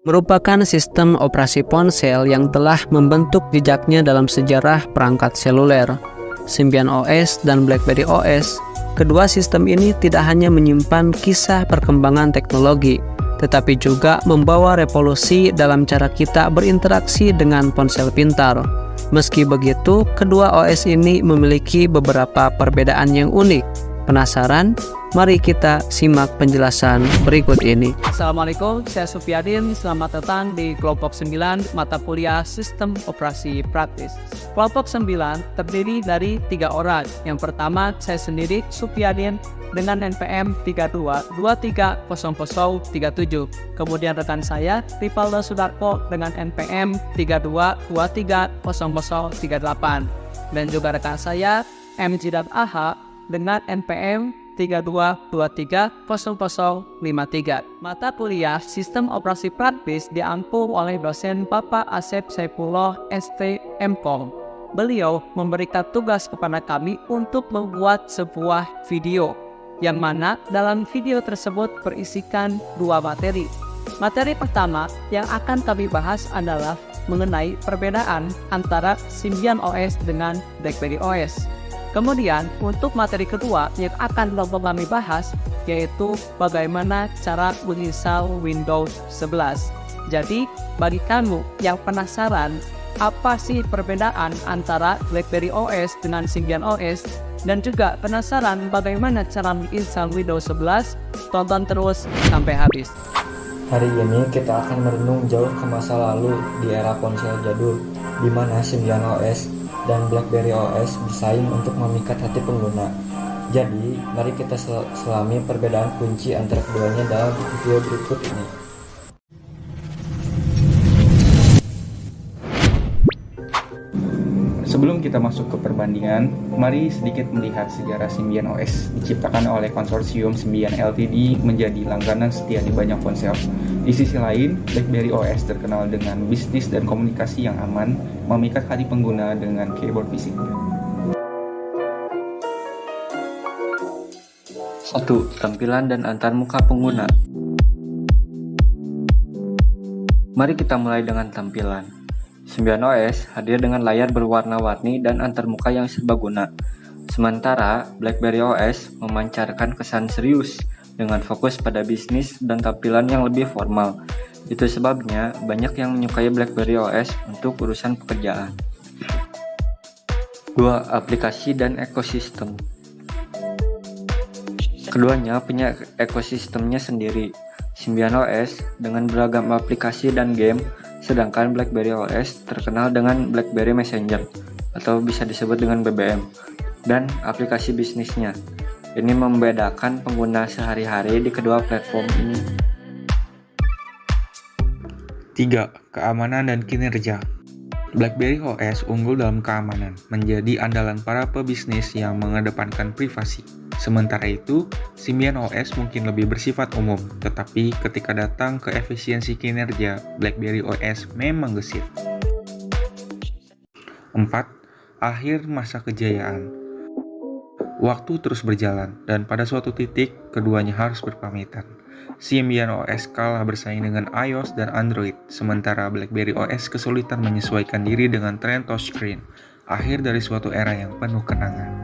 merupakan sistem operasi ponsel yang telah membentuk jejaknya dalam sejarah perangkat seluler. Symbian OS dan BlackBerry OS, kedua sistem ini tidak hanya menyimpan kisah perkembangan teknologi, tetapi juga membawa revolusi dalam cara kita berinteraksi dengan ponsel pintar. Meski begitu, kedua OS ini memiliki beberapa perbedaan yang unik. Penasaran? Mari kita simak penjelasan berikut ini. Assalamualaikum, saya Sufyadin. Selamat datang di kelompok 9 mata kuliah Sistem Operasi Praktis. Kelompok 9 terdiri dari 3 orang. Yang pertama, saya sendiri, Sufyadin, dengan NPM 32230037. Kemudian rekan saya, Ripaldo Sudarko, dengan NPM 32230038. Dan juga rekan saya, M. Jidat AH, dengan NPM 32230053. Mata kuliah Sistem Operasi Praktis diampu oleh dosen Bapak Asep Saifullah ST MKom. Beliau memberikan tugas kepada kami untuk membuat sebuah video, yang mana dalam video tersebut berisikan 2 materi. Materi pertama yang akan kami bahas adalah mengenai perbedaan antara Symbian OS dengan BlackBerry OS. Kemudian, untuk materi kedua yang akan kami bahas, yaitu bagaimana cara menginstal Windows 11. Jadi, bagi kamu yang penasaran, apa sih perbedaan antara BlackBerry OS dengan Symbian OS, dan juga penasaran bagaimana cara menginstal Windows 11, tonton terus sampai habis. Hari ini kita akan merenung jauh ke masa lalu di era ponsel jadul, di mana Symbian OS dan BlackBerry OS bersaing untuk memikat hati pengguna. Jadi, mari kita selami perbedaan kunci antara keduanya dalam video berikut ini. Sebelum kita masuk ke perbandingan, mari sedikit melihat sejarah Symbian OS. Diciptakan oleh konsorsium Symbian Ltd menjadi langganan setia di banyak ponsel. Di sisi lain, BlackBerry OS terkenal dengan bisnis dan komunikasi yang aman, memikat hati pengguna dengan keyboard fisik. 1. Tampilan dan antarmuka pengguna. Mari kita mulai dengan tampilan. Symbian OS hadir dengan layar berwarna-warni dan antarmuka yang serbaguna. Sementara BlackBerry OS memancarkan kesan serius dengan fokus pada bisnis dan tampilan yang lebih formal. Itu sebabnya banyak yang menyukai BlackBerry OS untuk urusan pekerjaan. 2. Aplikasi dan ekosistem. Keduanya punya ekosistemnya sendiri. Symbian OS dengan beragam aplikasi dan game, sedangkan BlackBerry OS terkenal dengan BlackBerry Messenger atau bisa disebut dengan BBM dan aplikasi bisnisnya. Ini membedakan pengguna sehari-hari di kedua platform ini. 3. Keamanan dan kinerja. BlackBerry OS unggul dalam keamanan, menjadi andalan para pebisnis yang mengedepankan privasi. Sementara itu, Symbian OS mungkin lebih bersifat umum, tetapi ketika datang ke efisiensi kinerja, BlackBerry OS memang gesit. 4. Akhir masa kejayaan. Waktu terus berjalan, dan pada suatu titik, keduanya harus berpamitan. Symbian OS kalah bersaing dengan iOS dan Android, sementara BlackBerry OS kesulitan menyesuaikan diri dengan tren touchscreen, akhir dari suatu era yang penuh kenangan.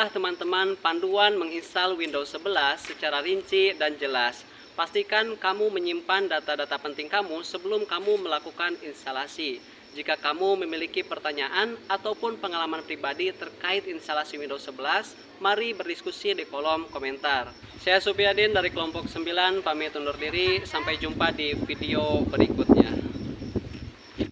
inilah teman-teman panduan menginstal Windows 11 secara rinci dan jelas. Pastikan kamu menyimpan data-data penting kamu sebelum kamu melakukan instalasi. Jika kamu memiliki pertanyaan ataupun pengalaman pribadi terkait instalasi Windows 11, mari berdiskusi di kolom komentar. Saya Supyadin dari kelompok 9 pamit undur diri, sampai jumpa di video berikutnya.